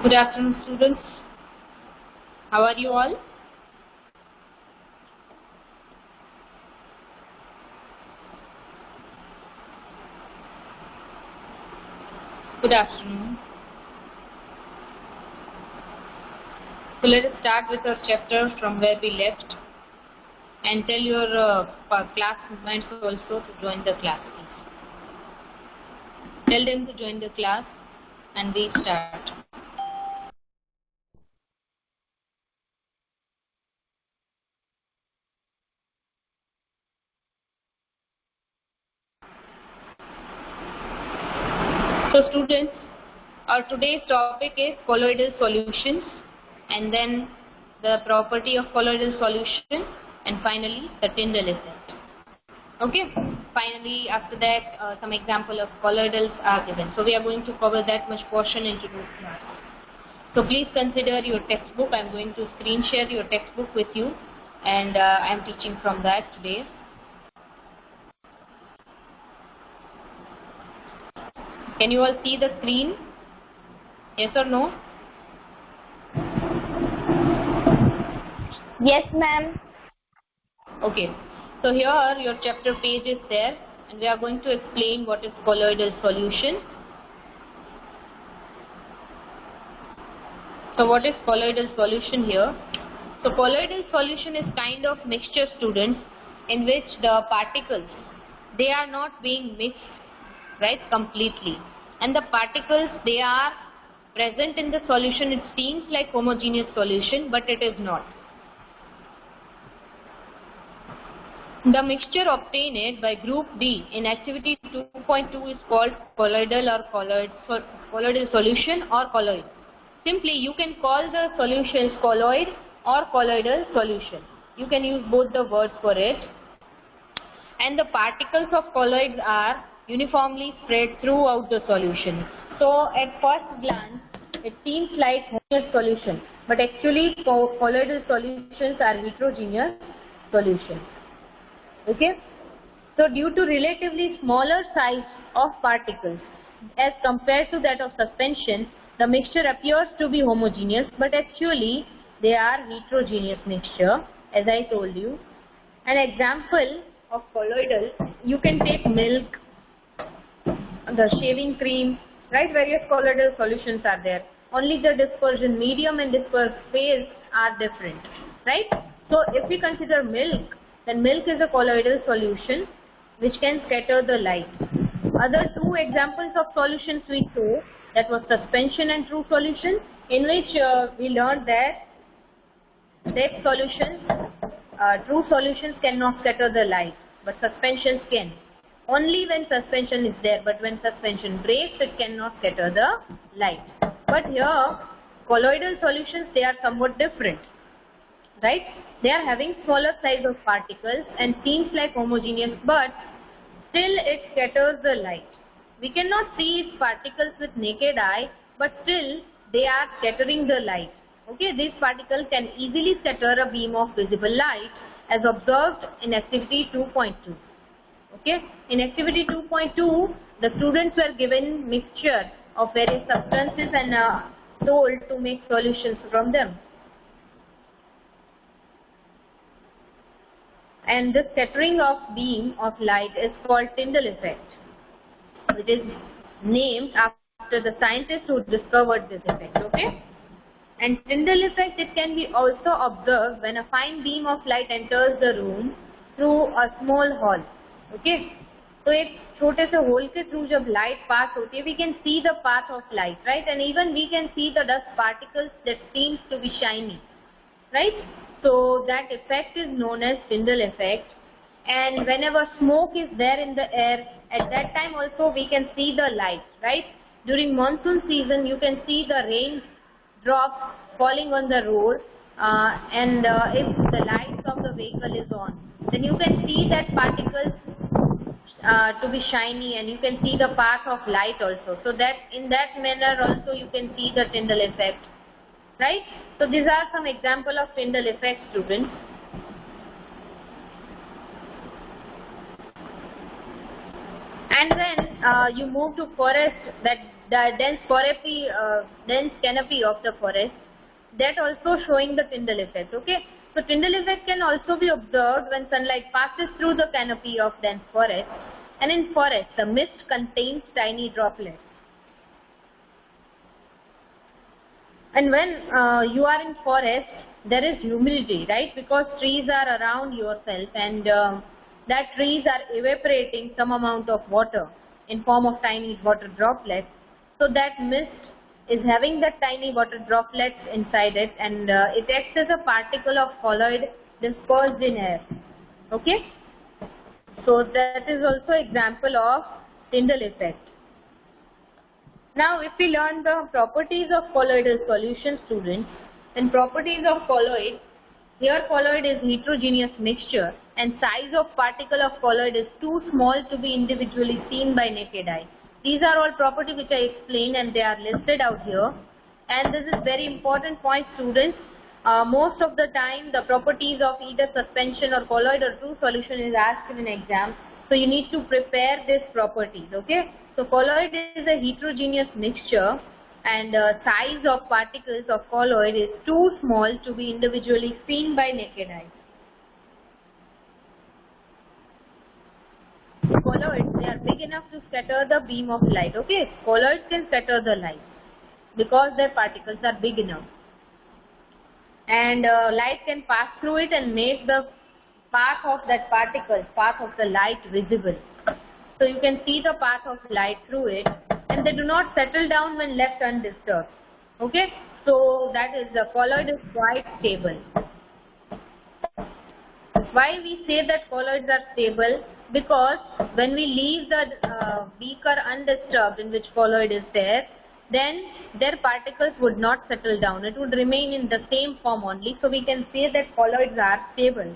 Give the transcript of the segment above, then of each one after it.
Good afternoon, students. How are you all? Good afternoon. So let us start with our chapter from where we left, and tell your classmates also to join the class, please. Tell them to join the class, and we start. So students, our today's topic is colloidal solutions, and then the property of colloidal solution, and finally the Tyndall effect. Okay. Finally, after that, some example of colloidals are given. So we are going to cover that much portion in today's class. So please consider your textbook. I am going to screen share your textbook with you, and I am teaching from that today. Can you all see the screen? Yes or no? Yes, ma'am. Okay. So here your chapter page is there, and we are going to explain what is colloidal solution. So what is colloidal solution here? So colloidal solution is kind of mixture, students, in which the particles, they are not being mixed, right, completely. And the particles, they are present in the solution. It seems like homogeneous solution, but it is not. The mixture obtained by group D in activity 2.2 is called colloidal or colloidal solution or colloid. Simply you can call the solutions colloid or colloidal solution. You can use both the words for it. And the particles of colloids are uniformly spread throughout the solution. So at first glance it seems like homogeneous solution, but actually colloidal solutions are heterogeneous solutions. Okay. So due to relatively smaller size of particles as compared to that of suspension, the mixture appears to be homogeneous, but actually they are heterogeneous mixture, as I told you. An example of colloidal, you can take milk, the shaving cream, right? Various colloidal solutions are there. Only the dispersion medium and dispersion phase are different, right? So if we consider milk, then milk is a colloidal solution which can scatter the light. Other two examples of solutions we saw, that was suspension and true solution, in which we learned that true solutions cannot scatter the light, but suspensions can. Only when suspension is there, but when suspension breaks, it cannot scatter the light. But here, colloidal solutions, they are somewhat different, right? They are having smaller size of particles and seems like homogeneous, but still it scatters the light. We cannot see its particles with naked eye, but still they are scattering the light. Okay, these particles can easily scatter a beam of visible light as observed in activity 2.2. Okay, in activity 2.2, the students were given mixture of various substances and told to make solutions from them. And the scattering of beam of light is called Tyndall effect. It is named after the scientist who discovered this effect. Okay. And Tyndall effect, it can be also observed when a fine beam of light enters the room through a small hole. Okay. So एक छोटे से whole के through जब light pass होती है, we can see the path of light, right? And even we can see the dust particles that seems to be shiny, right? So that effect is known as Tyndall effect. And whenever smoke is there in the air, at that time also we can see the light, right? During monsoon season, you can see the rain drops falling on the road, and if the lights of the vehicle is on, then you can see that particles to be shiny, and you can see the path of light also. So that in that manner also you can see the Tyndall effect, right? So these are some example of Tyndall effect, students. And then you move to forest, that the dense canopy of the forest, that also showing the Tyndall effect. Okay, so Tyndall effect can also be observed when sunlight passes through the canopy of dense forest, and in forest the mist contains tiny droplets. And when you are in forest, there is humidity, right? Because trees are around yourself, and that trees are evaporating some amount of water in form of tiny water droplets. So that mist is having that tiny water droplets inside it, and it acts as a particle of colloid dispersed in air. Okay? So that is also example of Tyndall effect. Now, if we learn the properties of colloidal solution, students, then properties of colloid, here colloid is heterogeneous mixture and size of particle of colloid is too small to be individually seen by naked eye. These are all properties which I explained and they are listed out here. And this is very important point, students. Most of the time the properties of either suspension or colloid or true solution is asked in an exam. So you need to prepare these properties, okay? So colloid is a heterogeneous mixture and size of particles of colloid is too small to be individually seen by naked eye. Colloids, they are big enough to scatter the beam of light, okay? Colloids can scatter the light because their particles are big enough. And light can pass through it and make the path of that particle, path of the light visible. So you can see the path of light through it, and they do not settle down when left undisturbed. Okay, so that is the colloid is quite stable. Why we say that colloids are stable? Because when we leave the beaker undisturbed in which colloid is there, then their particles would not settle down. It would remain in the same form only. So we can say that colloids are stable.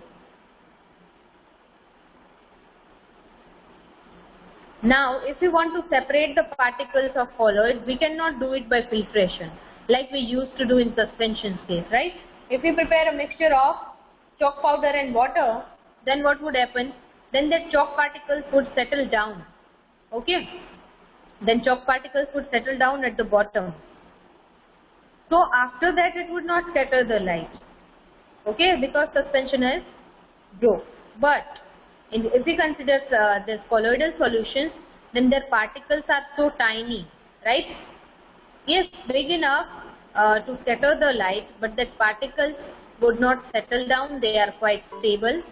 Now, if we want to separate the particles of colloids, we cannot do it by filtration like we used to do in suspension case, right? If we prepare a mixture of chalk powder and water, then what would happen? Then the chalk particles would settle down, okay? Then chalk particles would settle down at the bottom. So after that it would not scatter the light, okay? Because suspension is broke. But if we consider this colloidal solutions, then their particles are so tiny, right? Yes, big enough to scatter the light, but that particles would not settle down. They are quite stable.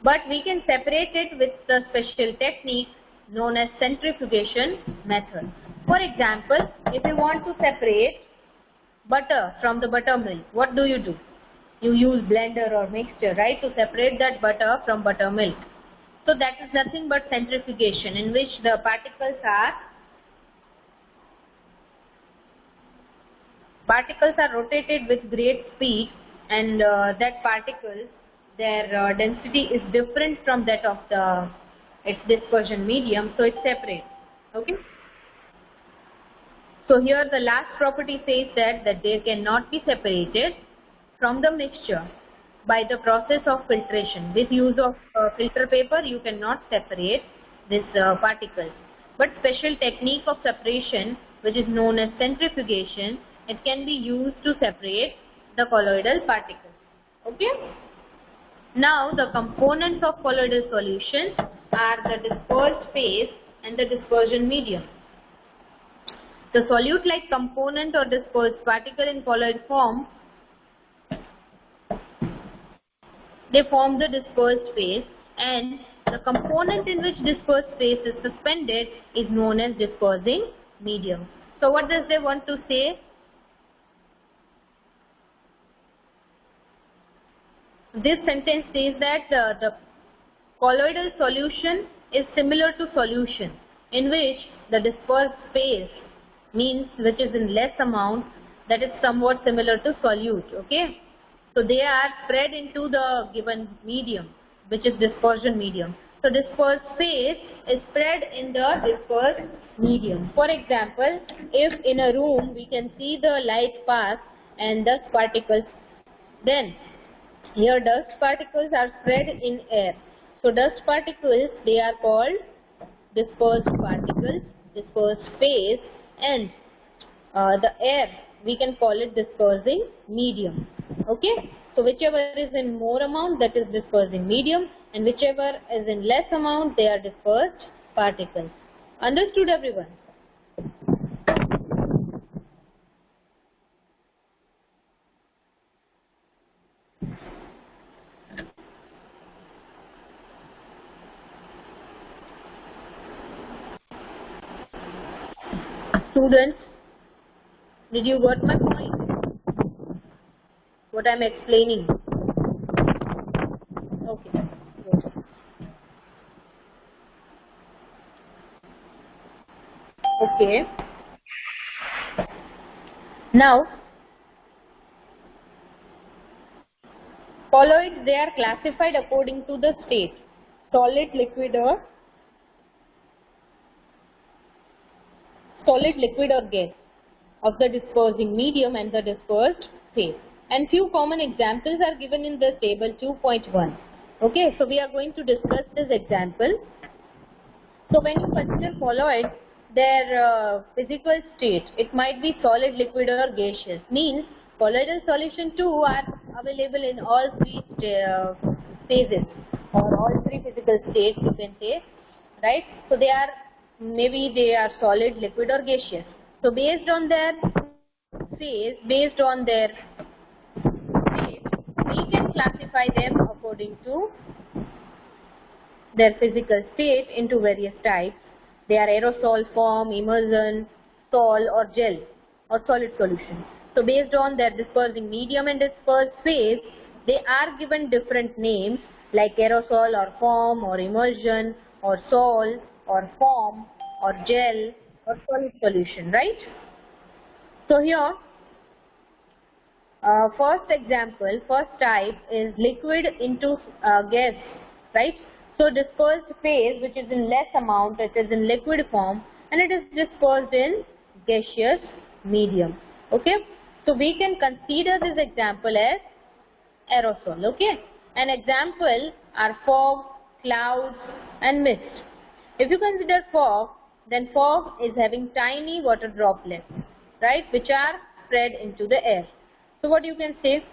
But we can separate it with the special technique known as centrifugation method. For example, if you want to separate butter from the buttermilk, what do? You use blender or mixture, right, to separate that butter from buttermilk. So that is nothing but centrifugation, in which the particles are rotated with great speed, and that particles, their density is different from that of its dispersion medium, so it separates. Okay. So here the last property says that they cannot be separated from the mixture by the process of filtration. With use of filter paper, you cannot separate these particles. But special technique of separation, which is known as centrifugation, it can be used to separate the colloidal particles. Okay. Now the components of colloidal solutions are the dispersed phase and the dispersion medium. The solute-like component or dispersed particle in colloid form, they form the dispersed phase, and the component in which dispersed phase is suspended is known as dispersing medium. So what does they want to say? This sentence says that the colloidal solution is similar to solution, in which the dispersed phase means which is in less amount, that is somewhat similar to solute. Okay, so they are spread into the given medium, which is dispersion medium. So dispersed phase is spread in the dispersed medium. For example, if in a room we can see the light pass and dust particles, then here dust particles are spread in air. So dust particles, they are called dispersed particles, dispersed phase, and the air, we can call it dispersing medium. Okay, so whichever is in more amount, that is dispersing medium, and whichever is in less amount, they are dispersed particles. Understood, everyone? Students, did you got my point? What I am explaining? Okay, good. Okay. Now, colloids, they are classified according to the state: solid, liquid, or gas of the dispersing medium and the dispersed phase. And few common examples are given in the table 2.1. Okay, so we are going to discuss this example. So when you consider colloids, their physical state, it might be solid, liquid, or gaseous. Means colloidal solution too are available in all three phases, or all three physical states, you can say, right? So they are, maybe they are solid, liquid, or gaseous. So based on their phase, based on their state, we can classify them according to their physical state into various types. They are aerosol form, emulsion, sol, or gel, or solid solution. So based on their dispersing medium and dispersed phase, they are given different names like aerosol or foam or emulsion or sol or foam or gel or solid solution, right? So here, first example, first type is liquid into gas, right? So dispersed phase, which is in less amount, it is in liquid form, and it is dispersed in gaseous medium. Okay, so we can consider this example as aerosol. Okay, an example are fog, clouds, and mist. If you consider fog, then fog is having tiny water droplets, right, which are spread into the air. So what you can say,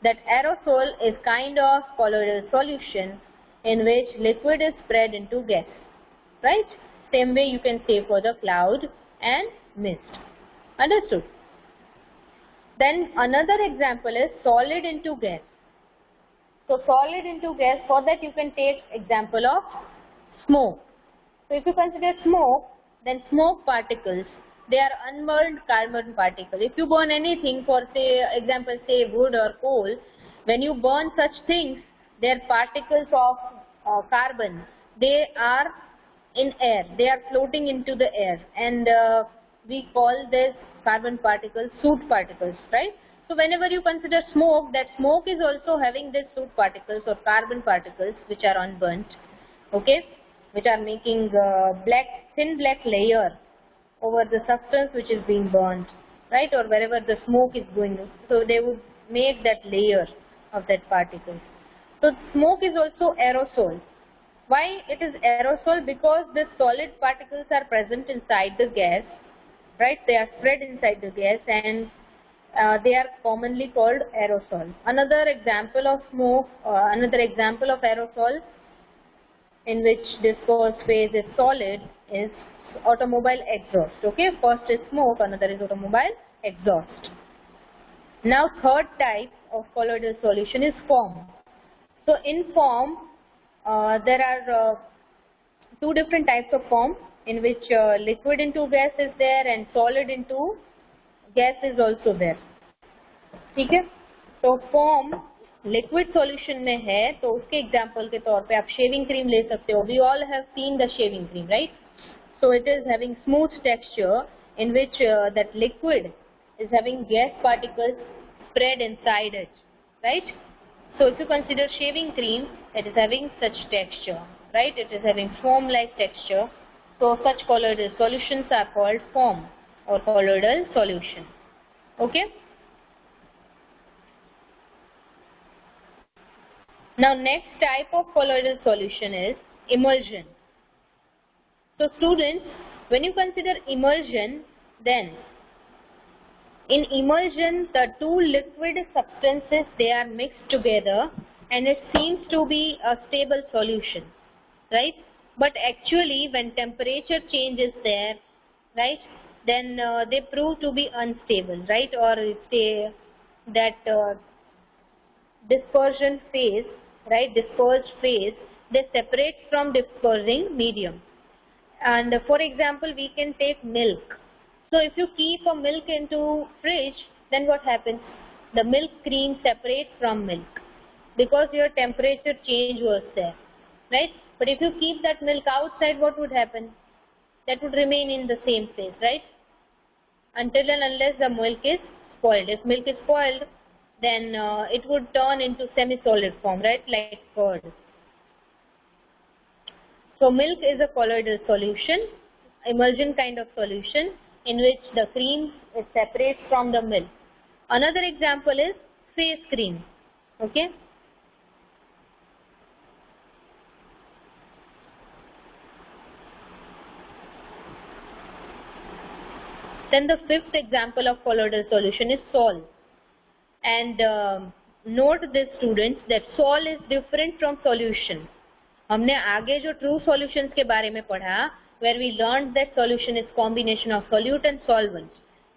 that aerosol is kind of colloidal solution in which liquid is spread into gas, right? Same way you can say for the cloud and mist. Understood? Then another example is solid into gas. So solid into gas, for that you can take example of smoke. So if you consider smoke, then smoke particles, they are unburned carbon particles. If you burn anything, for say example, say wood or coal, when you burn such things, their particles of carbon, they are in air, they are floating into the air, and we call this carbon particles soot particles, right? So whenever you consider smoke, that smoke is also having these soot particles or carbon particles which are unburnt, okay, which are making thin black layer over the substance which is being burnt, right, or wherever the smoke is going. So they would make that layer of that particle. So smoke is also aerosol. Why it is aerosol? Because the solid particles are present inside the gas, right? They are spread inside the gas, and they are commonly called aerosol. Another example of smoke, another example of aerosol in which dispersed phase is solid is automobile exhaust. Okay, first is smoke, another is automobile exhaust. Now third type of colloidal solution is foam. So in foam, there are two different types of foam in which liquid into gas is there and solid into gas is also there. ठीक है, तो form liquid solution में है, तो उसके example के तौर पे आप शेविंग क्रीम ले सकते हो. We all have seen the shaving cream, right? So it is having smooth texture in which that liquid is having gas particles spread inside it, right? So if you consider shaving cream, it is having such texture, right? It is having foam-like texture. So such colloidal solutions are called foam or colloidal solution. Okay? Now next type of colloidal solution is emulsion. So students, When you consider emulsion, then in emulsion, the two liquid substances, they are mixed together and it seems to be a stable solution, right? But actually when temperature change is there, right, then they prove to be unstable, right? Or say that dispersion phase, right, dispersed phase, they separate from dispersing medium. And for example, we can take milk. So if you keep a milk into fridge, then what happens? The milk cream separates from milk because your temperature change was there, right? But if you keep that milk outside, what would happen? That would remain in the same phase, right? Until and unless the milk is spoiled. If milk is spoiled, then it would turn into semi-solid form, right? Like curd. So milk is a colloidal solution, emulsion kind of solution in which the cream is separate from the milk. Another example is face cream. Okay. Then the fifth example of colloidal solution is sol. And note this students that sol is different from solution. हमने आगे जो true solutions के बारे में पढ़ा, where we learned that solution is combination of solute and solvent.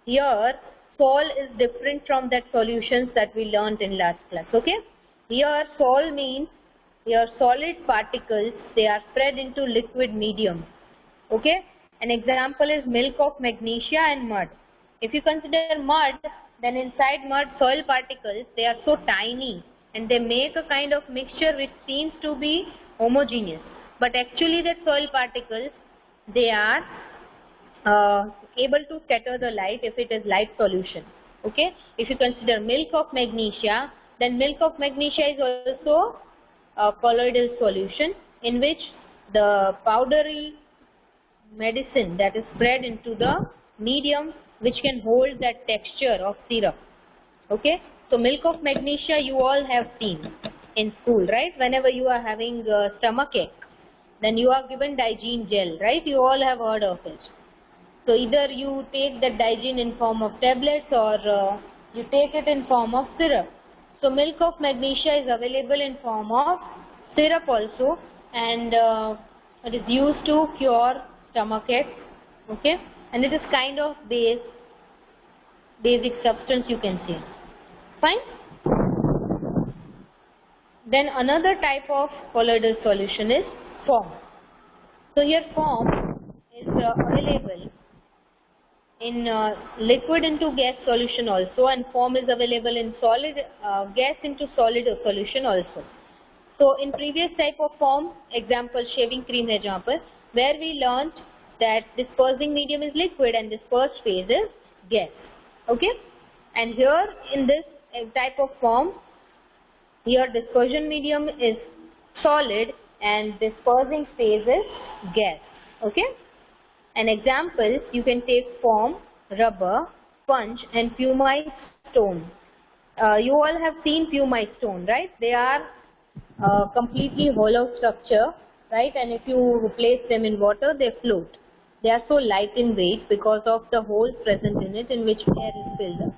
Here, sol is different from that solutions that we learned in last class. Okay? Here, sol means your solid particles, they are spread into liquid medium. Okay? An example is milk of magnesia and mud. If you consider mud, then inside mud soil particles, they are so tiny and they make a kind of mixture which seems to be homogeneous. But actually that soil particles, they are able to scatter the light if it is light solution. Okay? If you consider milk of magnesia, then milk of magnesia is also a colloidal solution in which the powdery medicine that is spread into the medium which can hold that texture of syrup. Okay? So milk of magnesia you all have seen in school, right? Whenever you are having stomachache, then you are given Digene gel, right? You all have heard of it. So either you take that Digene in form of tablets or you take it in form of syrup. So milk of magnesia is available in form of syrup also, and it is used to cure stomachache. Okay, and it is kind of basic substance you can say. Fine. Then another type of colloidal solution is foam. So here foam is available in liquid into gas solution also, and foam is available in solid gas into solid solution also. So in previous type of foam, example shaving cream है जहाँ पर, where we learned that dispersing medium is liquid and dispersed phase is gas. Okay, and here in this type of foam, here dispersion medium is solid and dispersing phase is gas. Okay. An example, you can take foam, rubber, sponge and pumice stone. You all have seen pumice stone, right? They are completely hollow structure, right? And if you place them in water, they float. They are so light in weight because of the holes present in it in which air is filled up.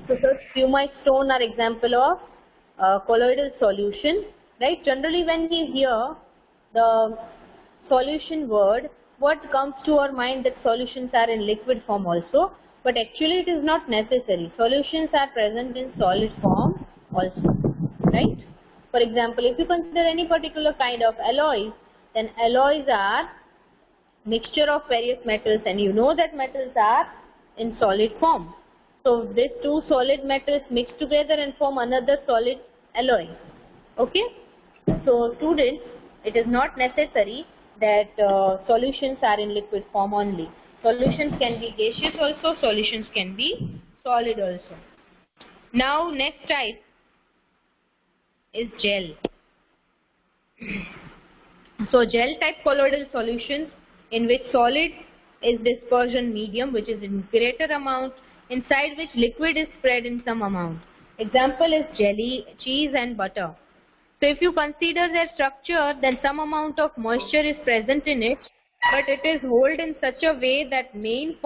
So such pumice stone are example of colloidal solution, right? Generally when we hear the solution word, what comes to our mind that solutions are in liquid form also, but actually it is not necessary. Solutions are present in solid form also, right? For example, if you consider any particular kind of alloys, then alloys are mixture of various metals, and you know that metals are in solid form. So these two solid metals mix together and form another solid alloy. Okay? So students, it is not necessary that solutions are in liquid form only. Solutions can be gaseous also, solutions can be solid also. Now next type is gel. So gel type colloidal solutions in which solid is dispersion medium which is in greater amount, inside which liquid is spread in some amount. Example is jelly, cheese and butter. So if you consider their structure, then some amount of moisture is present in it but it is held in such a way that main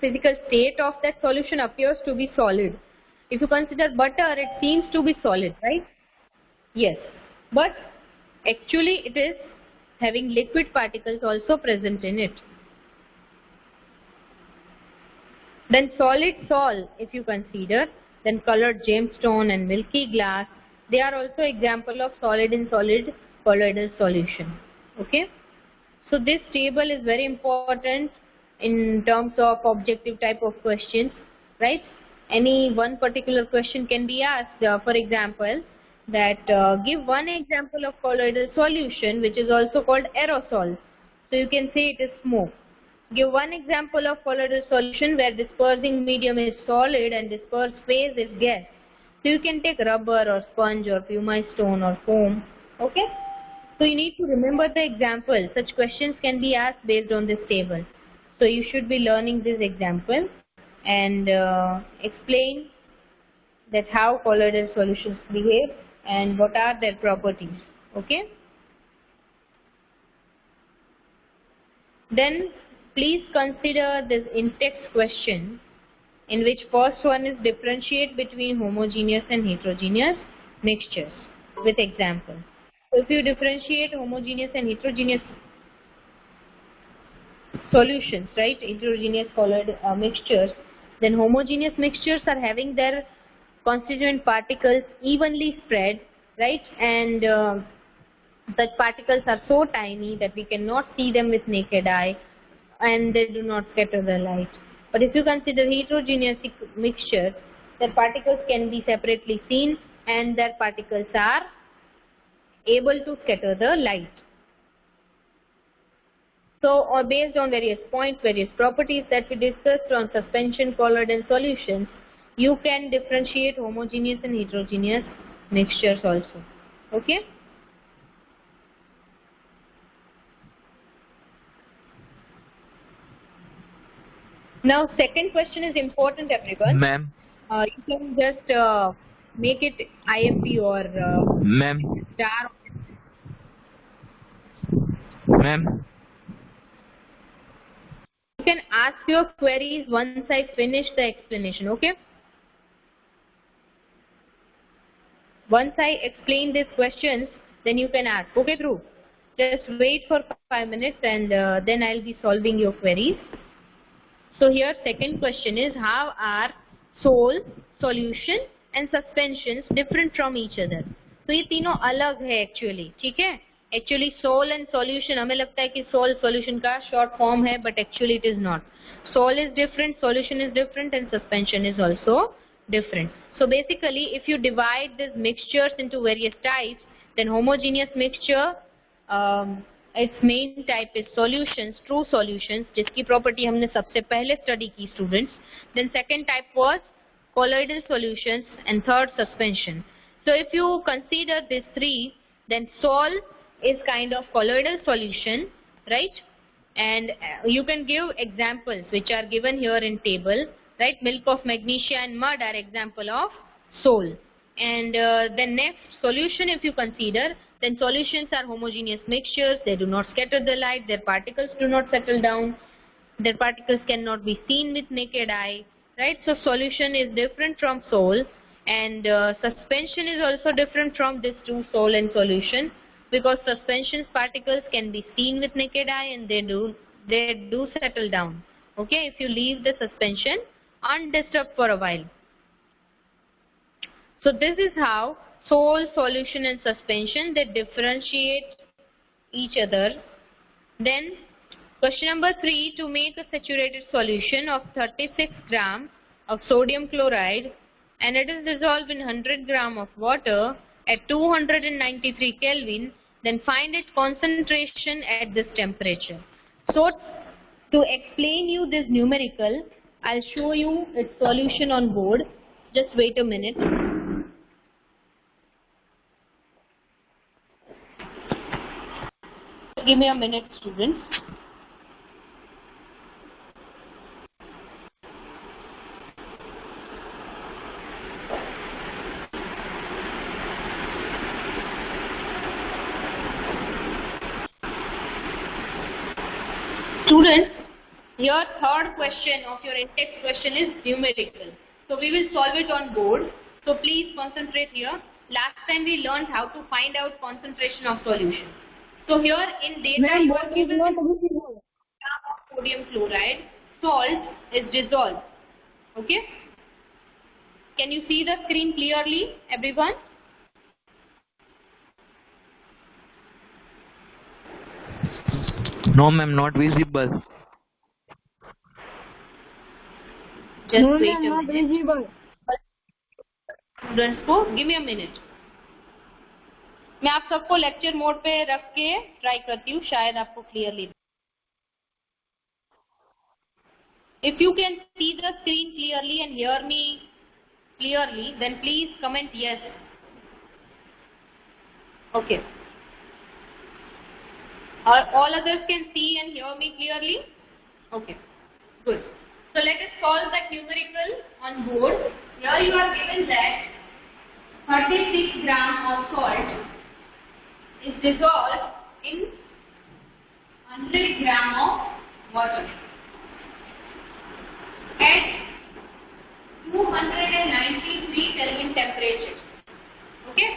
physical state of that solution appears to be solid. If you consider butter, it seems to be solid, right? Yes, but actually it is having liquid particles also present in it. Then solid sol, if you consider, then colored gemstone and milky glass, they are also example of solid in solid colloidal solution. Okay. So this table is very important in terms of objective type of questions, right? Any one particular question can be asked, for example, that give one example of colloidal solution which is also called aerosol. So you can say it is smoke. Give one example of colloidal solution where dispersing medium is solid and dispersed phase is gas. So you can take rubber or sponge or pumice stone or foam. Okay. So you need to remember the example. Such questions can be asked based on this table. So you should be learning this example and explain that how colloidal solutions behave and what are their properties. Okay. Then please consider this in-text question in which first one is differentiate between homogeneous and heterogeneous mixtures with example. So if you differentiate homogeneous and heterogeneous solutions, right, heterogeneous colloid mixtures, then homogeneous mixtures are having their constituent particles evenly spread, right, and such particles are so tiny that we cannot see them with naked eye and they do not scatter the light. But if you consider heterogeneous mixtures, their particles can be separately seen and their particles are able to scatter the light. So, or based on various points, various properties that we discussed on suspension, colloidal solutions, you can differentiate homogeneous and heterogeneous mixtures also. Okay? Now, second question is important, everyone. Ma'am. You can just make it IMP or Ma'am. star. Ma'am. You can ask your queries once I finish the explanation, okay? Once I explain these questions, then you can ask. Okay, Dhruv? Just wait for 5 minutes and then I'll be solving your queries. So here second question is, how are sol, solution and suspensions different from each other? तो ये तीनों अलग है actually, ठीक है? Actually sol and solution हमें लगता है कि sol solution का short form है, but actually it is not. Sol is different, solution is different and suspension is also different. So basically if you divide these mixtures into various types, then homogeneous mixture, its main type is solutions, true solutions, जिसकी property हमने सबसे पहले study की students. Then second type was colloidal solutions and third suspension. So if you consider these three, then sol is kind of colloidal solution, right? And you can give examples which are given here in table, right? Milk of magnesia and mud are example of sol. And the next solution, if you consider, then solutions are homogeneous mixtures. They do not scatter the light. Their particles do not settle down. Their particles cannot be seen with naked eye, right? So solution is different from sol, and suspension is also different from these two, sol and solution, because suspension's particles can be seen with naked eye and they do settle down. Okay, if you leave the suspension undisturbed for a while. So this is how sol, solution and suspension, they differentiate each other. Then question number 3, to make a saturated solution of 36 gram of sodium chloride and it is dissolved in 100 gram of water at 293 Kelvin, then find its concentration at this temperature. So to explain you this numerical, I'll show you its solution on board. Just wait a minute. Give me a minute, students. Students, your third question of your in-text question is numerical. So we will solve it on board. So please concentrate here. Last time we learned how to find out concentration of solution. So here in data you are given gram of sodium chloride. Salt is dissolved. Okay? Can you see the screen clearly, everyone? No, ma'am, not visible. Just wait a minute. Students को give me a minute. मैं आप सबको lecture mode पे रख के try करती हूँ, शायद आपको clearly. If you can see the screen clearly and hear me clearly, then please comment yes. Okay. All others can see and hear me clearly? Okay. Good. So let us solve that numerical on board. Here you are given that 36 gram of salt is dissolved in 100 gram of water at 293 Kelvin temperature. Okay?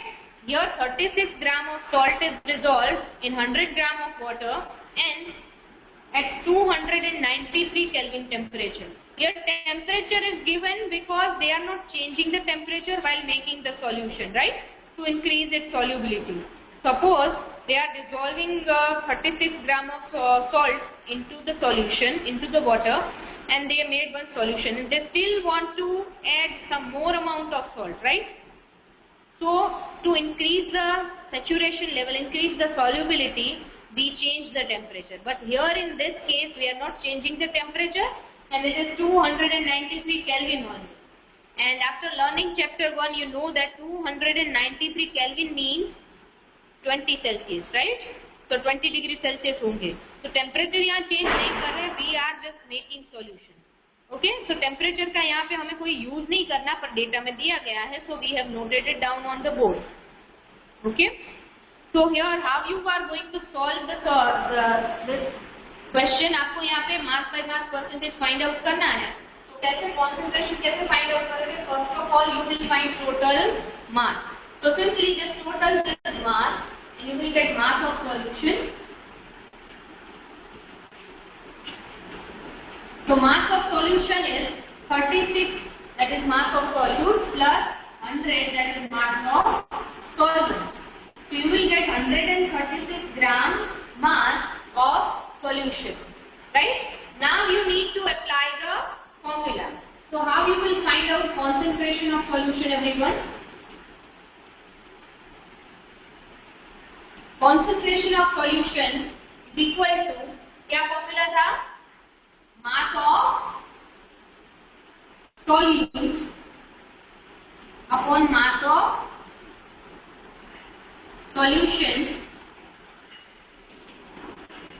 Here 36 gram of salt is dissolved in 100 gram of water and at 293 Kelvin temperature. Here temperature is given because they are not changing the temperature while making the solution, right? To increase its solubility. Suppose they are dissolving 36 gram of salt into the solution, into the water, and they made one solution and they still want to add some more amount of salt, right? So to increase the saturation level, increase the solubility, we change the temperature. But here in this case we are not changing the temperature and it is 293 Kelvin only. And after learning chapter 1 you know that 293 Kelvin means 20 Celsius, right? So 20 degree Celsius होंगे. So temperature यहाँ change नहीं कर रहे, we are just making solution. Okay? So temperature का यहाँ पे हमें कोई use नहीं करना, पर डेटा में दिया गया है, so we have noted it down on the board. Okay? So here how you are going to solve this question? आपको यहाँ पे mass by mass percentage find out करना है. तो कैसे concentration कैसे find out करोगे? First of all you will find total mass. So simply just total this mass and you will get mass of solution. So mass of solution is 36, that is mass of solute, plus 100, that is mass of solvent. So you will get 136 gram mass of solution, right? Now you need to apply the formula. So how you will find out concentration of solution, everyone? Concentration of solution is equal to, क्या formula था? Mass of solute upon mass of solution.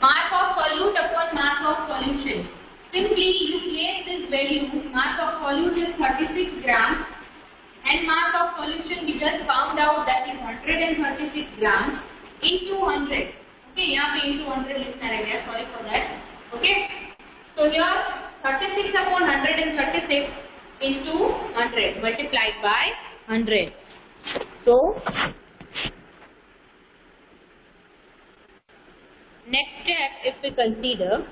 Mass of solute upon mass of solution. Simply you place this value, mass of solute is 36 grams and mass of solution we just found out that is 136 grams into 100. Okay, यहाँ पे into 100 लिखना रह गया, sorry for that. Okay. So here 36 upon 136 into 100 multiplied by 100. So next step if we consider,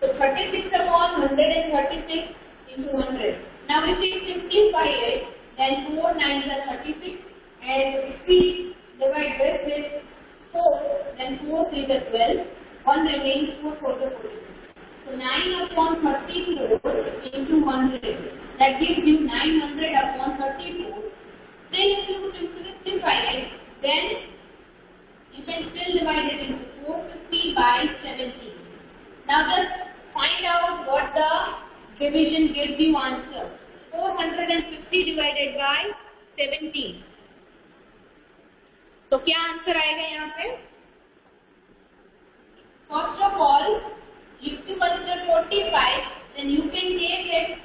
so 36 upon 136 into 100. Now if we simplify it, then 4 9s are 36 and if we divide this with 4, then 4 3s are 12. 1 remains 4 4 to 42. So 9 upon 34 into 100. That gives you 900 upon 34. Then if you simplify it, then you can still divide it into 450 by 17. Now just find out what the division gives you answer. 450 divided by 17. तो क्या answer आएगा यहाँ पे? First of all, if you consider 45, then you can take it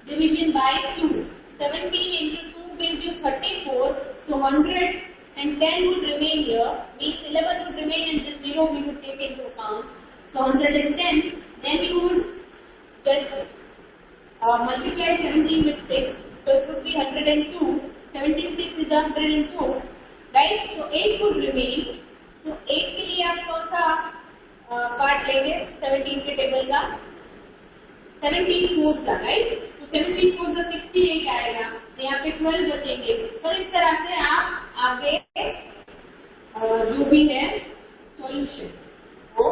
division by 2. 17 into 2 gives you 34. So 110 would remain here. Means 11 would remain and just 0 we would take into account. So 110, then you would just multiply 17 with 6, so it would be 102. 76 is 102, right? So 8 would remain. तो 8 के लिए आप कौन सा part लेंगे 17 के table का 17 fourth का, राइट? तो 17 फोर्थ का 68 आएगा, तो यहाँ पे 12 बचेंगे। तो इस तरह से आप आगे जो भी है सॉल्यूशन वो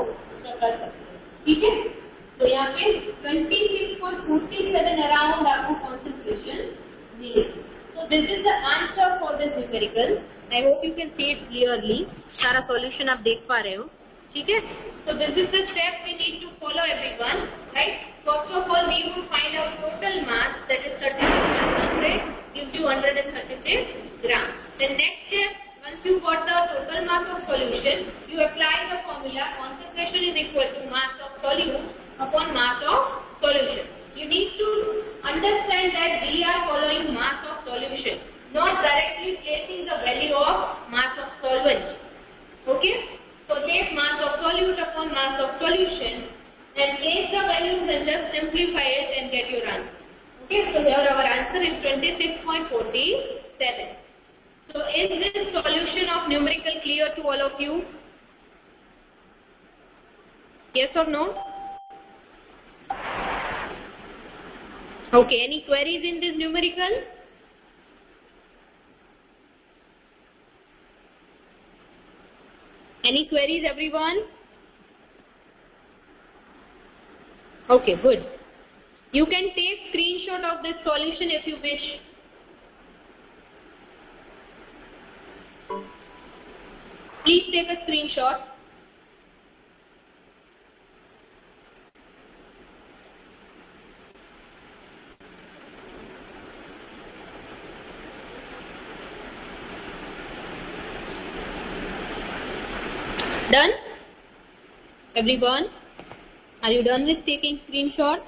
कर सकते हैं, ठीक है? तो यहाँ पे 26.47 अराउंड आपको कॉन्सेंट्रेशन मिलेगी। So this is the answer for this numerical. I hope you can see it clearly. सारा solution आप देख पा रहे हो, ठीक है? So this is the step we need to follow, everyone, right? First of all, we will find out total mass, that is 36,100 gives you 136 grams. The next step, once you got the total mass of solution, you apply the formula concentration is equal to mass of solute upon mass of solution. You need to understand that we are following mass of solution, not directly placing the value of mass of solvent. Okay? So take mass of solute upon mass of solution and place the values and just simplify it and get your answer. Okay? So here our answer is 26.47. So is this solution of numerical clear to all of you? Yes or no? Okay, any queries in this numerical? Any queries, everyone? Okay, good. You can take screenshot of this solution if you wish. Please take a screenshot. Done? Everyone? Are you done with taking screenshot?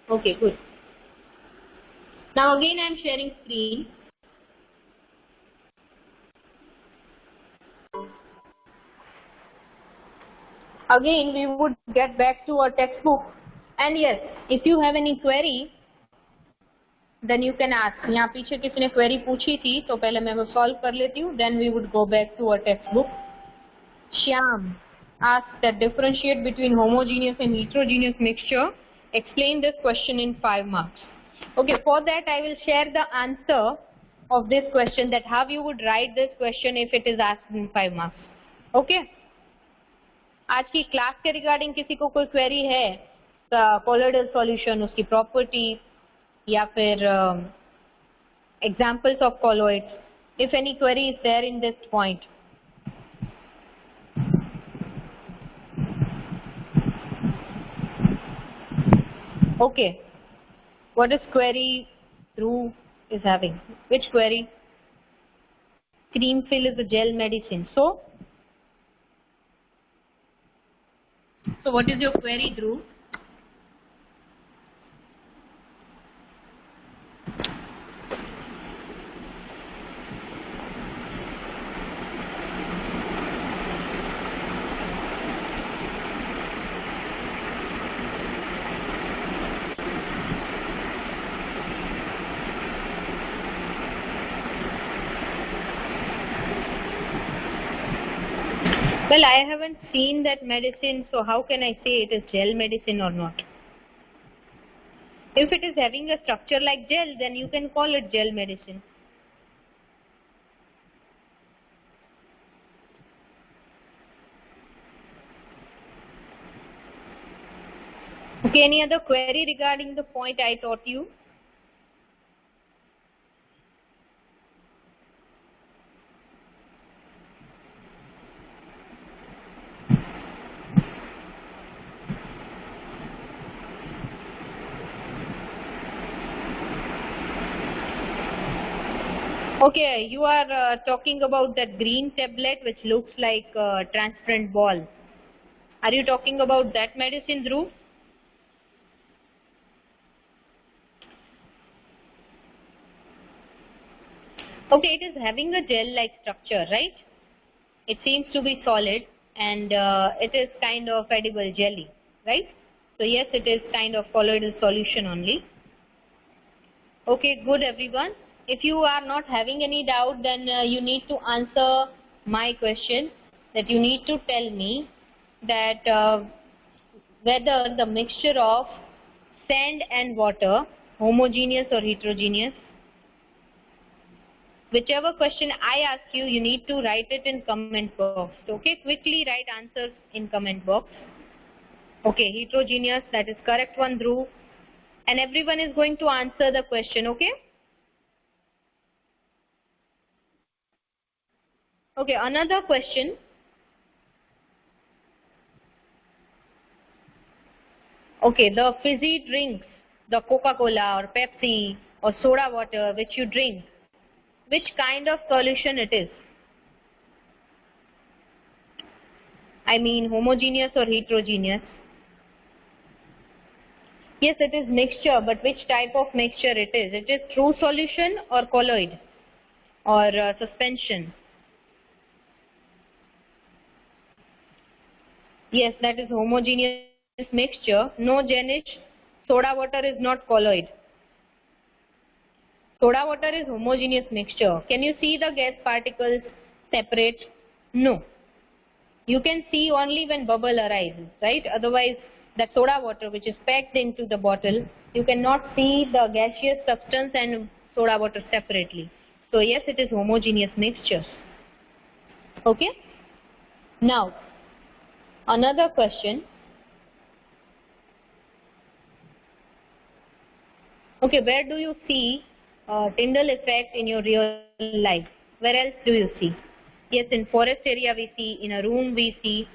Okay, good. Now again I am sharing screen. Again we would get back to our textbook, and yes, if you have any query then you can ask. यहाँ पीछे किसी ने query पूछी थी तो पहले मैं वो solve कर लेती हूँ, then we would go back to our textbook. Shyam asked that differentiate between homogeneous and heterogeneous mixture. Explain this question in 5 marks. Okay, for that I will share the answer of this question, that how you would write this question if it is asked in 5 marks. Okay? आज की class के regarding किसी को कोई query है colloidal solution, उसकी property या फिर examples of colloids, if any query is there in this point? Okay, what is query Dhruv is having? Which query? Cream fill is a gel medicine. So what is your query, Dhruv? Well, I haven't seen that medicine, so how can I say it is gel medicine or not? If it is having a structure like gel, then you can call it gel medicine. Okay, any other query regarding the point I taught you? Okay, you are talking about that green tablet which looks like a transparent ball. Are you talking about that medicine, Dhruv? Okay, it is having a gel-like structure, right? It seems to be solid. and it is kind of edible jelly, right? So yes, it is kind of colloidal solution only. Okay, good everyone. If you are not having any doubt, then you need to answer my question, that you need to tell me that whether the mixture of sand and water, homogeneous or heterogeneous. Whichever question I ask you, you need to write it in comment box. Okay, quickly write answers in comment box. Okay, heterogeneous, that is correct one, Dhruv. And everyone is going to answer the question, okay? Okay, another question. Okay, the fizzy drinks, the Coca-Cola or Pepsi or soda water which you drink, which kind of solution it is? I mean homogeneous or heterogeneous? Yes, it is mixture, but which type of mixture it is? It is true solution or colloid or suspension? Yes, that is homogeneous mixture. No, Janish, soda water is not colloid. Soda water is homogeneous mixture. Can you see the gas particles separate? No. You can see only when bubble arises, right? Otherwise, the soda water which is packed into the bottle, you cannot see the gaseous substance and soda water separately. So yes, it is homogeneous mixture. Okay? Now, another question. Okay, where do you see Tyndall effect in your real life? Where else do you see? Yes, in forest area we see, in a room we see.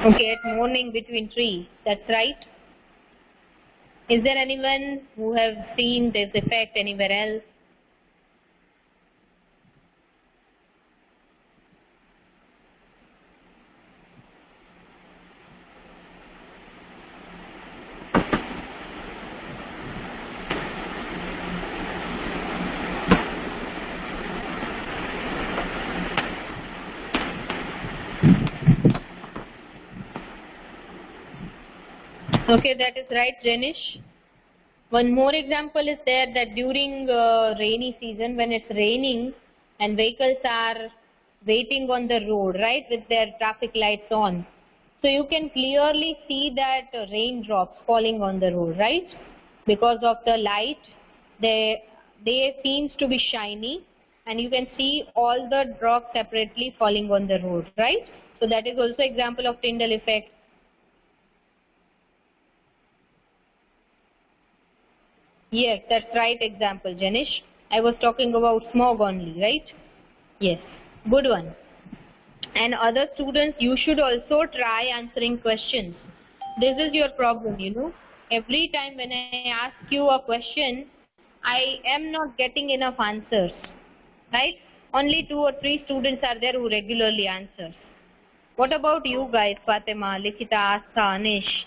Okay, at morning between trees, that's right. Is there anyone who have seen this effect anywhere else? Okay, that is right, Janish. One more example is there that during rainy season, when it's raining and vehicles are waiting on the road, right, with their traffic lights on. So you can clearly see that raindrops falling on the road, right? Because of the light, they seems to be shiny, and you can see all the drops separately falling on the road, right? So that is also example of Tyndall effect. Yes, that's right example, Janish. I was talking about smog only, right? Yes, good one. And other students, you should also try answering questions. This is your problem, you know. Every time when I ask you a question, I am not getting enough answers, right? Only 2 or 3 students are there who regularly answer. What about you guys, Fatima, Likita, Astha, Anish,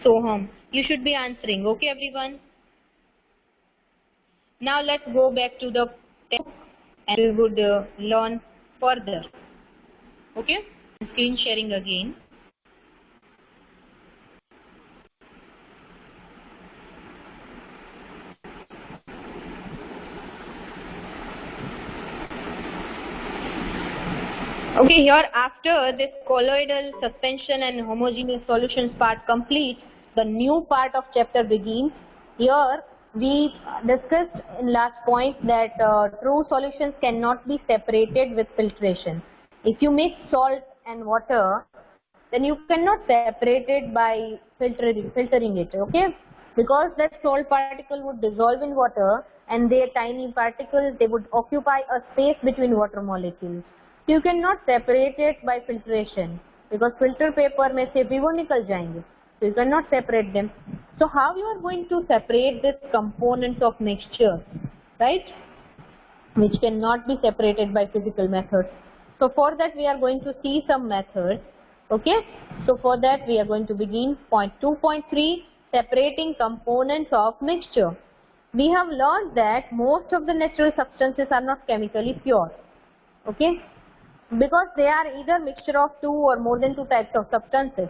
Soham? You should be answering, okay everyone? Now let's go back to the text and we would learn further. Okay? Screen sharing again. Okay, here after this colloidal suspension and homogeneous solutions part complete, the new part of chapter begins. Here we discussed in last point that true solutions cannot be separated with filtration. If you mix salt and water, then you cannot separate it by filtering it, okay? Because that salt particle would dissolve in water and their tiny particles, they would occupy a space between water molecules. You cannot separate it by filtration because filter paper में से भी वो निकल जाएंगे. So you cannot separate them. So how you are going to separate these components of mixture, right? Which cannot be separated by physical methods. So for that we are going to see some methods. Okay, so for that we are going to begin point 2.3, separating components of mixture. We have learned that most of the natural substances are not chemically pure. Okay, because they are either mixture of two or more than two types of substances.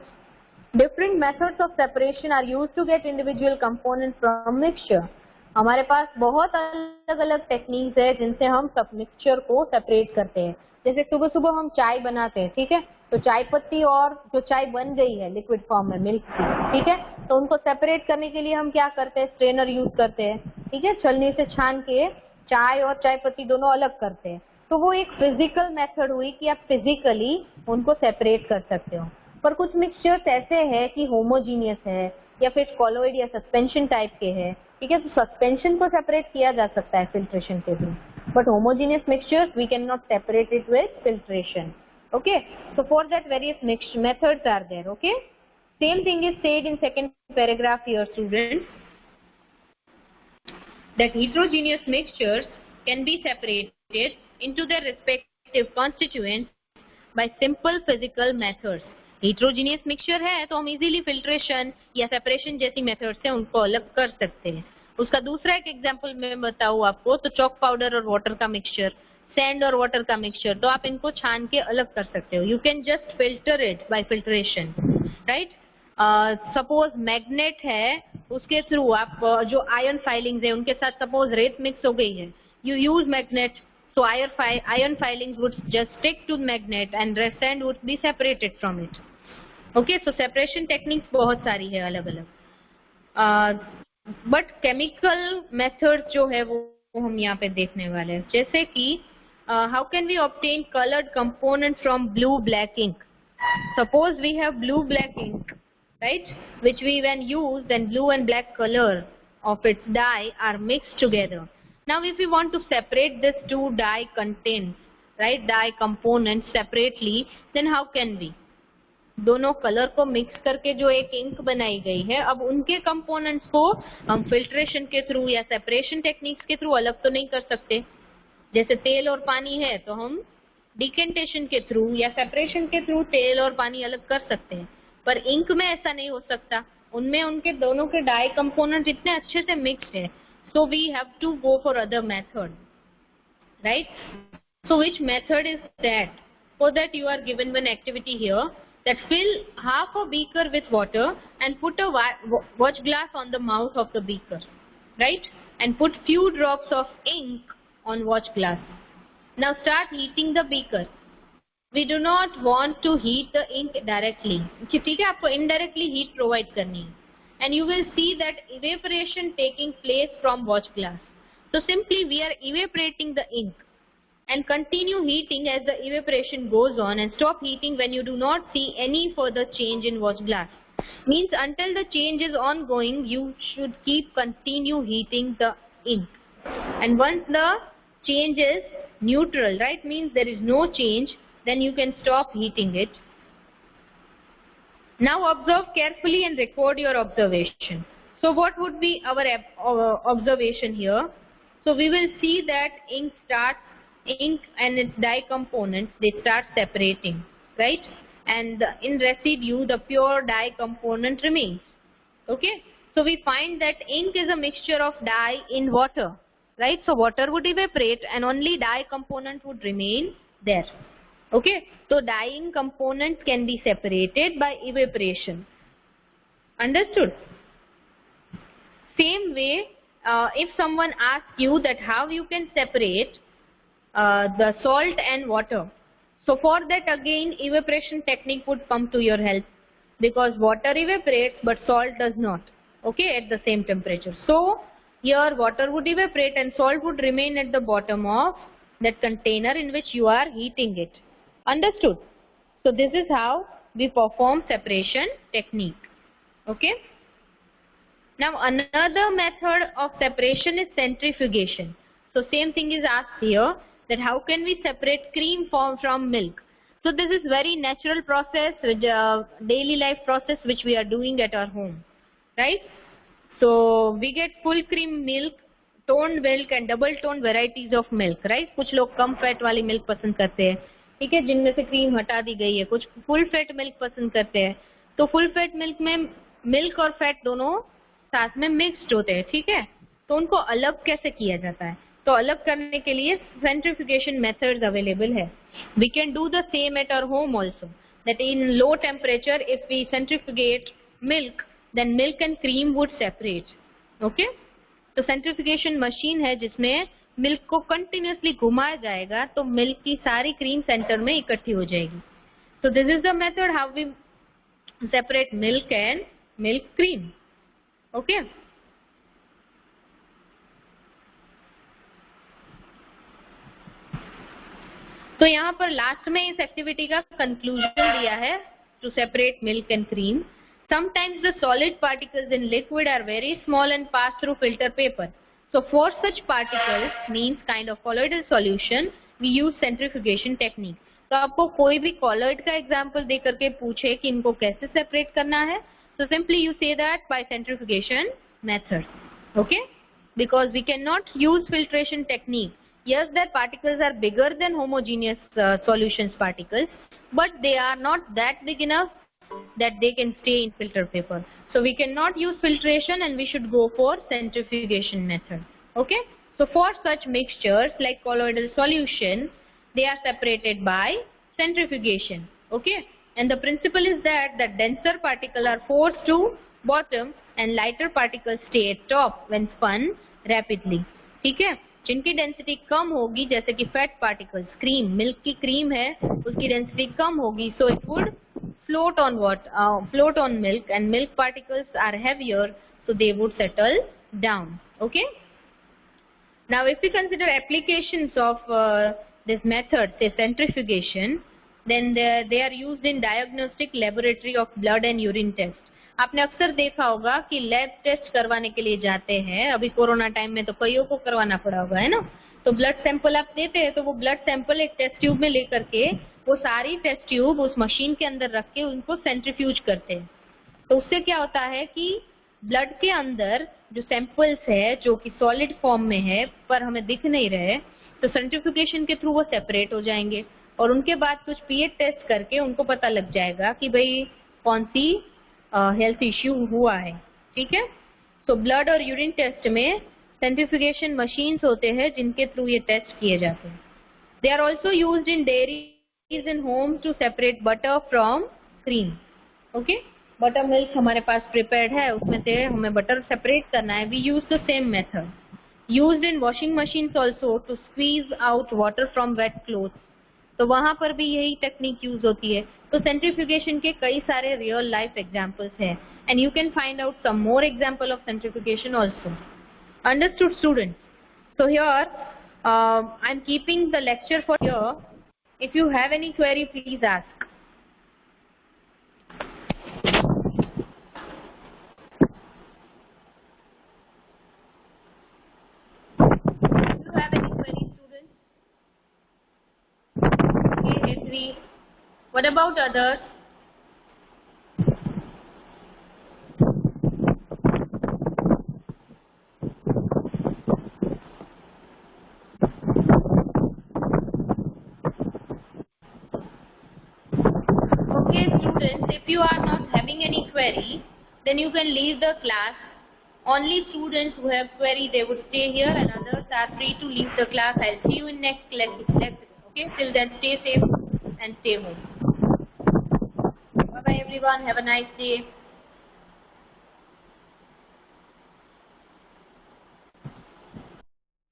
Different methods of separation are used to get individual components from mixture. हमारे पास बहुत अलग अलग techniques है जिनसे हम सब mixture को separate करते हैं. जैसे सुबह सुबह हम चाय बनाते हैं, ठीक है, तो चाय पत्ती और जो चाय बन गई है लिक्विड फॉर्म में मिल्क की, ठीक है, तो उनको सेपरेट करने के लिए हम क्या करते हैं, स्ट्रेनर यूज करते हैं, ठीक है, छलनी से छान के चाय और चाय पत्ती दोनों अलग करते हैं. तो वो एक फिजिकल मेथड हुई कि आप फिजिकली उनको सेपरेट कर सकते हो. पर कुछ मिक्सचर्स ऐसे हैं कि होमोजीनियस है या फिर कॉलोइड या सस्पेंशन टाइप के हैं, ठीक है, तो सस्पेंशन को सेपरेट किया जा सकता है फिल्ट्रेशन के through, but homogeneous mixtures we can not separate it with filtration. Okay, so for that various mixed methods are there. Okay, same thing is said in second paragraph here, students, that heterogeneous mixtures can be separated into their respective constituents by simple physical methods. heterogeneous mixture है तो हम easily filtration या separation जैसी methods से उनको अलग कर सकते हैं. उसका दूसरा एक एग्जाम्पल मैं बताऊँ आपको, तो चॉक पाउडर और वाटर का मिक्सचर, सैंड और वाटर का मिक्सचर, तो आप इनको छान के अलग कर सकते हो. You can just filter it by filtration, right. Suppose magnet है, उसके थ्रू आप जो आयन फाइलिंग्स है उनके साथ सपोज रेत मिक्स हो गई है, you use magnet, so iron filings would just stick to magnet and sand would be separated from it. Okay, so separation techniques बहुत सारी है अलग अलग, बट केमिकल मेथड जो है वो हम यहाँ पे देखने वाले हैं. जैसे कि how can we obtain coloured component from blue black ink. Suppose we have blue black ink, right, which we when use, then blue and black color of its dye are mixed together. Now if we want to separate this two dye contents, right, dye components separately, then how can we? दोनों colour को mix करके जो एक ink बनाई गई है, अब उनके कंपोनेंट्स को हम फिल्ट्रेशन के थ्रू या सेपरेशन टेक्निक्स के थ्रू अलग तो नहीं कर सकते. जैसे तेल और पानी है तो हम डिकेंटेशन के थ्रू या सेपरेशन के थ्रू तेल और पानी अलग कर सकते हैं, पर इंक में ऐसा नहीं हो सकता. उनमें उनके दोनों के डाई कंपोनेंट्स इतने अच्छे से मिक्स्ड है, so we have to go for other method, right? So which method is that? For that you are given one activity here, that fill half a beaker with water and put a watch glass on the mouth of the beaker, right, and put few drops of ink on watch glass. Now start heating the beaker. We do not want to heat the ink directly, ठीक है, आपको indirectly heat provide करनी है, and you will see that evaporation taking place from watch glass. So simply we are evaporating the ink and continue heating as the evaporation goes on, and stop heating when you do not see any further change in watch glass. Means until the change is ongoing, you should keep continue heating the ink, and once the change is neutral, right, means there is no change, then you can stop heating it. Now observe carefully and record your observation. So what would be our observation here? So we will see that ink and its dye components, they start separating, right, and in residue the pure dye component remains. Okay, so we find that ink is a mixture of dye in water, right, so water would evaporate and only dye component would remain there. Okay, so dyeing components can be separated by evaporation. Understood? Same way, if someone asks you that how you can separate the salt and water, so for that again evaporation technique would come to your help, because water evaporates but salt does not, okay, at the same temperature. So here water would evaporate and salt would remain at the bottom of that container in which you are heating it. Understood? So this is how we perform separation technique. Okay. Now another method of separation is centrifugation. So same thing is asked here, that how can we separate cream from milk. So this is very natural process, daily life process which we are doing at our home, right? So we get full cream milk, toned milk and double toned varieties of milk, right? कुछ लोग कम fat वाली milk पसंद करते हैं, ठीक है, जिनमें से क्रीम हटा दी गई है। कुछ फुल फैट मिल्क पसंद करते हैं, तो फुल फैट मिल्क में मिल्क और फैट दोनों साथ में मिक्स्ड होते हैं। ठीक है, तो उनको अलग कैसे किया जाता है? तो अलग करने के लिए सेंट्रीफ्यूगेशन मेथड्स अवेलेबल है। We can do the same at our home also, that in low temperature if we centrifuge milk, then milk and cream would separate. Okay, तो सेंट्रीफ्यूगेशन मशीन है जिसमें मिल्क को कंटिन्यूअसली घुमाया जाएगा, तो milk की सारी क्रीम सेंटर में इकट्ठी हो जाएगी। So this is the method how we separate milk and milk cream. Okay. तो यहाँ पर लास्ट में इस एक्टिविटी का कंक्लूजन दिया है to separate milk and cream. Sometimes the solid particles in liquid are very small and pass through filter paper. So for such particles, means kind of colloidal solution, we use centrifugation technique. तो आपको कोई भी colloid का example दे करके पूछे कि इनको कैसे सेपरेट करना है, so simply you say that by centrifugation method. Okay? Because we cannot use filtration technique. Yes, their particles are bigger than homogeneous solutions particles, but they are not that big enough that they can stay in filter paper. So we cannot use filtration and we should go for centrifugation method. Okay? So for such mixtures like colloidal solution, they are separated by centrifugation. Okay? And the principle is that the denser particles are forced to bottom and lighter particles stay at top when spun rapidly. ठीक है, जिनकी density कम होगी, जैसे कि fat particles, cream, milk की cream है, उसकी density कम होगी, so it would float on what? Float on milk, and milk particles are heavier, so they would settle down. Okay. Now, if we consider applications of this method, say centrifugation, then they are used in diagnostic laboratory of blood and urine test. आपने अक्सर देखा होगा कि lab test करवाने के लिए जाते हैं, अभी कोरोना टाइम में तो कईयों को करवाना पड़ा होगा, है ना? तो ब्लड सैंपल आप देते हैं, तो वो ब्लड सैंपल एक टेस्ट ट्यूब में लेकर के वो सारी टेस्ट ट्यूब उस मशीन के अंदर रख के उनको सेंट्रीफ्यूज करते हैं. तो उससे क्या होता है कि ब्लड के अंदर जो सैंपल्स है जो कि सॉलिड फॉर्म में है पर हमें दिख नहीं रहे, तो सेंट्रीफ्यूगेशन के थ्रू वो सेपरेट हो जाएंगे और उनके बाद कुछ पीएच टेस्ट करके उनको पता लग जाएगा कि भाई कौन सी हेल्थ इश्यू हुआ है. ठीक है. सो ब्लड और यूरिन टेस्ट में सेंट्रीफ्यूगेशन मशीन्स होते हैं जिनके थ्रू ये टेस्ट किए जाते हैं. They are also used in dairies in home to separate butter from cream. Okay, butter milk हमारे पास प्रिपेयर्ड है, उसमें से हमें बटर सेपरेट करना है. We use the same method used in washing machines also to squeeze out water from wet cloth. तो वहां पर भी यही टेक्निक यूज होती है. तो सेंट्रीफ्यूगेशन के कई सारे रियल लाइफ एग्जांपल्स हैं and you can find out some more example of centrifugation also. Understood students? So here I am keeping the lecture for here. If you have any query please ask. What about others? Okay students, if you are not having any query, then you can leave the class. Only students who have query, they would stay here and others are free to leave the class. I'll see you in next lecture. Okay, till then stay safe and stay home. Bye bye everyone, have a nice day.